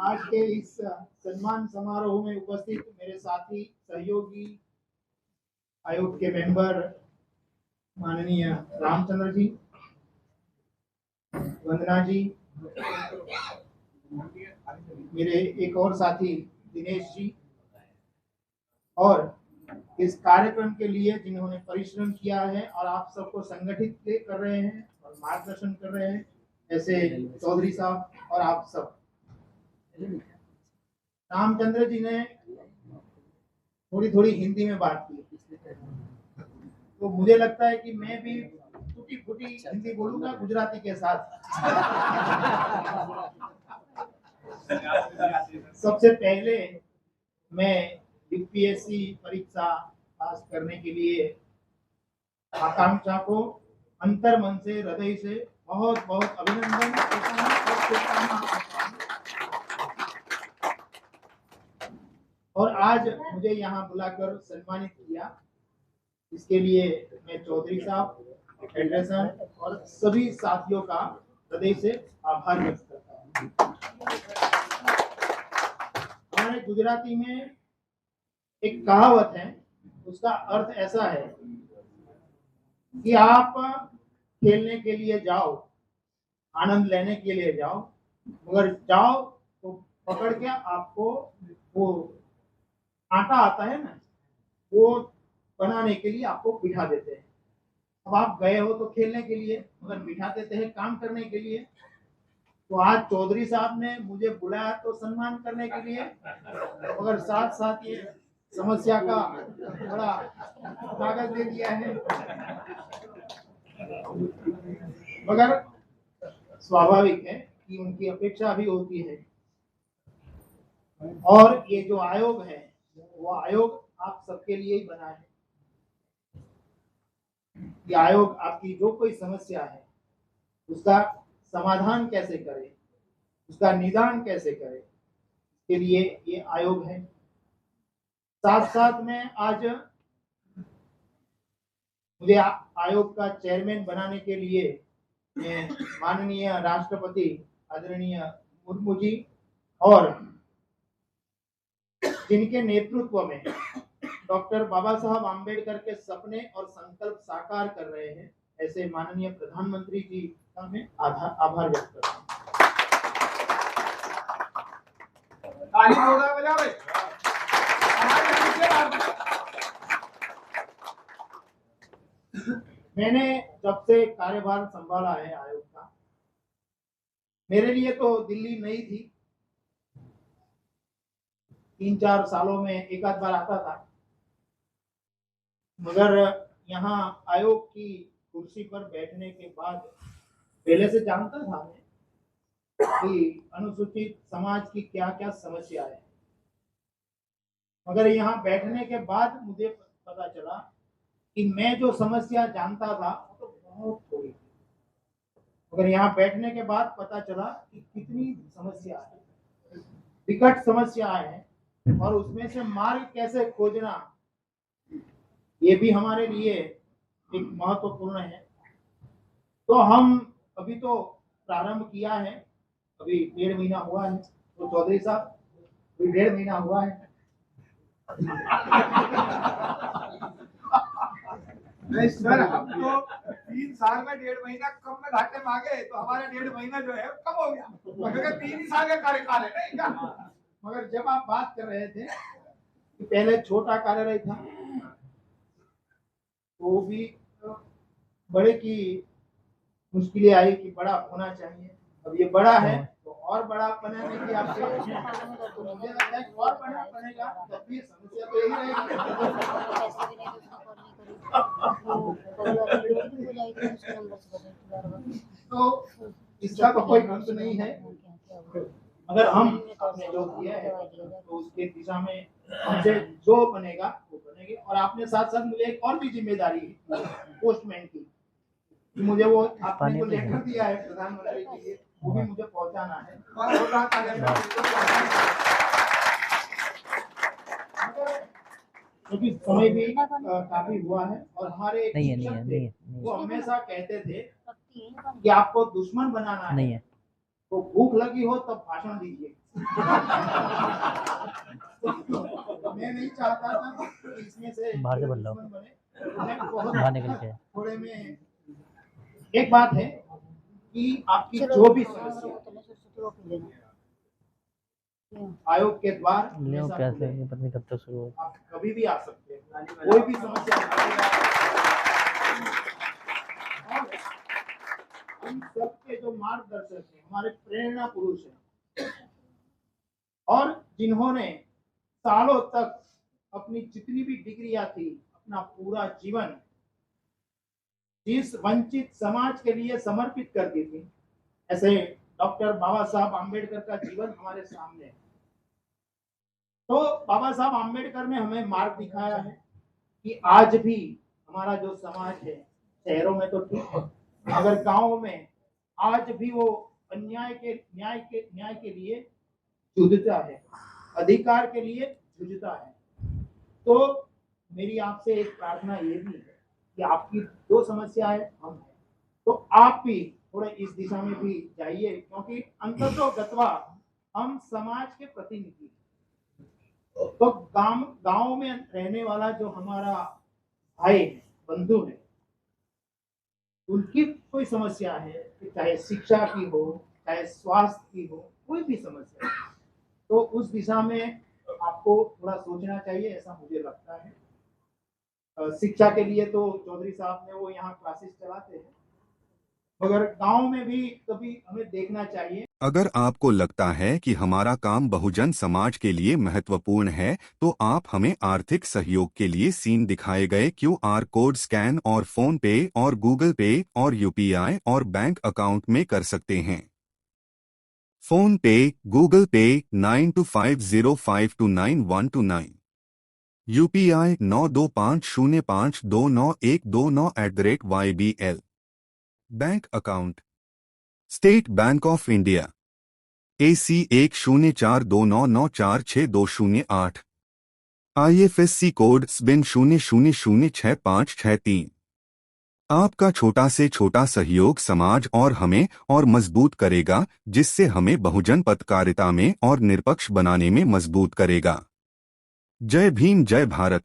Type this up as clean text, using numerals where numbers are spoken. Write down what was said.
आज के इस सम्मान समारोह में उपस्थित मेरे साथी सहयोगी आयोग के मेंबर माननीय रामचंद्र जी, वंदना जी, मेरे एक और साथी दिनेश जी, और इस कार्यक्रम के लिए जिन्होंने परिश्रम किया है और आप सबको संगठित कर रहे हैं और मार्गदर्शन कर रहे हैं, ऐसे चौधरी साहब और आप सब। रामचंद्र जी ने थोड़ी थोड़ी हिंदी में बात की, तो मुझे लगता है कि मैं भी टूटी फूटी हिंदी बोलूंगा गुजराती के साथ। सबसे पहले मैं यूपीएससी परीक्षा पास करने के लिए आकांक्षा को अंतर मन से, हृदय से बहुत बहुत अभिनंदन करता हूं और शुभकामनाएं देता हूं। और आज मुझे यहाँ बुलाकर सम्मानित किया, इसके लिए मैं चौधरी साहब, फेडरेशन और सभी साथियों का हृदय से आभार व्यक्त करता हूँ। हमारे गुजराती में एक कहावत है, उसका अर्थ ऐसा है कि आप खेलने के लिए जाओ, आनंद लेने के लिए जाओ, मगर जाओ तो पकड़ के आपको वो आटा आता है ना, वो बनाने के लिए आपको बिठा देते हैं। अब आप गए हो तो खेलने के लिए, मगर बिठा देते हैं काम करने के लिए। तो आज चौधरी साहब ने मुझे बुलाया तो सम्मान करने के लिए, मगर साथ साथ ये समस्या का बड़ा कागज दे दिया है। मगर स्वाभाविक है कि उनकी अपेक्षा भी होती है, और ये जो आयोग है वो आयोग आप सबके लिए ही बना है। ये आयोग आपकी जो कोई समस्या है उसका समाधान कैसे करे, उसका निदान कैसे करे, इसके लिए ये आयोग है। साथ साथ में आज मुझे आयोग का चेयरमैन बनाने के लिए माननीय राष्ट्रपति आदरणीय मुर्मू जी और जिनके नेतृत्व में डॉक्टर बाबा साहब आम्बेडकर के सपने और संकल्प साकार कर रहे हैं, ऐसे माननीय प्रधानमंत्री जी का मैं आभार व्यक्त करता हूँ। मैंने जब से कार्यभार संभाला है आयोग का, मेरे लिए तो दिल्ली नई थी, 3-4 सालों में एक आध बार आता था, मगर यहाँ आयोग की कुर्सी पर बैठने के बाद पहले से जानता था मैं कि अनुसूचित समाज की क्या क्या समस्या है, मगर यहाँ बैठने के बाद मुझे पता चला कि मैं जो समस्या जानता था तो बहुत थोड़ी थी, मगर यहाँ बैठने के बाद पता चला कि कितनी समस्या है, विकट समस्याएं हैं, और उसमें से मार्ग कैसे खोजना ये भी हमारे लिए एक महत्वपूर्ण है। तो हम अभी तो प्रारंभ किया है, अभी 1.5 महीना हुआ है, तो चौधरी साहब अभी 1.5 महीना हुआ है। नहीं सर, हम तो 3 साल में 1.5 महीना कम में घाटे मांगे, तो हमारा 1.5 महीना जो है कम हो गया, क्योंकि 3 ही साल का कार्यकाल है नहीं क्या? मगर जब आप बात कर रहे थे कि पहले छोटा कार्यालय था, तो भी बड़े की मुश्किलें आई कि बड़ा होना चाहिए। अब ये बड़ा है तो और बड़ा बनाने की आपके, तो मुझे लगता है और बड़ा बनेगा, तब भी समस्या तो यही रहेगी। तो इसका तो कोई अंत नहीं है, अगर हम आपने जो किया है तो उसके दिशा में हमसे जो बनेगा वो बनेंगे। और आपने साथ साथ मुझे एक और भी जिम्मेदारी पोस्टमैन की, मुझे वो आपने जो लेटर दिया है प्रधानमंत्री के लिए वो भी मुझे पहुंचाना है। क्योंकि समय भी काफी हुआ है, और हमारे एक शिक्षक थे वो हमेशा कहते थे कि आपको दुश्मन बनाना है तो भूख लगी हो तब भाषण दीजिए, मैं नहीं चाहता था कि इसमें से बाहर से बोल लो। दुश्मन बने। मैं बहुत बाहर निकल के। थोड़े में एक बात है कि आपकी जो भी समस्या आयोग के द्वार लियो हमेशा कैसे खुले हैं। ये पता नहीं कब तक शुरू हो। आप कभी भी आ सकते हैं, कोई भी समस्या और हम सबके जो मार्गदर्शक हैं, हमारे प्रेरणा पुरुष हैं, और जिन्होंने सालों तक अपनी जितनी भी डिग्रियां थी, अपना पूरा जीवन जिस वंचित समाज के लिए समर्पित कर दी थी, ऐसे डॉक्टर बाबा साहब आम्बेडकर का जीवन हमारे सामने है। तो बाबा साहब आम्बेडकर ने हमें मार्ग दिखाया है कि आज भी हमारा जो समाज है, शहरों में तो ठीक है, अगर गांव में आज भी वो न्याय के लिए जूझता है, अधिकार के लिए जूझता है। तो मेरी आपसे एक प्रार्थना ये भी है कि आपकी जो समस्या है हम हैं, तो आप भी थोड़ा इस दिशा में भी जाइए, क्योंकि अंततोगत्वा हम समाज के प्रतिनिधि हैं। तो गांव में रहने वाला जो हमारा भाई है, बंधु है, उनकी कोई समस्या है, चाहे शिक्षा की हो, चाहे स्वास्थ्य की हो, कोई भी समस्या है, तो उस दिशा में आपको थोड़ा सोचना चाहिए, ऐसा मुझे लगता है। शिक्षा के लिए तो चौधरी साहब ने वो यहाँ क्लासेस चलाते हैं, मगर गांव में भी कभी हमें देखना चाहिए। अगर आपको लगता है कि हमारा काम बहुजन समाज के लिए महत्वपूर्ण है, तो आप हमें आर्थिक सहयोग के लिए सीन दिखाए गए QR कोड स्कैन और फोन पे और गूगल पे और UPI और बैंक अकाउंट में कर सकते हैं। फोन पे, गूगल पे 9250529129, UPI 9250529129@YBL। Bank account state bank of India AC 104299462008, IFSC code SBIN 00066563। आपका छोटा से छोटा सहयोग समाज और हमें और मजबूत करेगा, जिससे हमें बहुजन पत्रकारिता में और निष्पक्ष बनाने में मजबूत करेगा। जय भीम, जय भारत।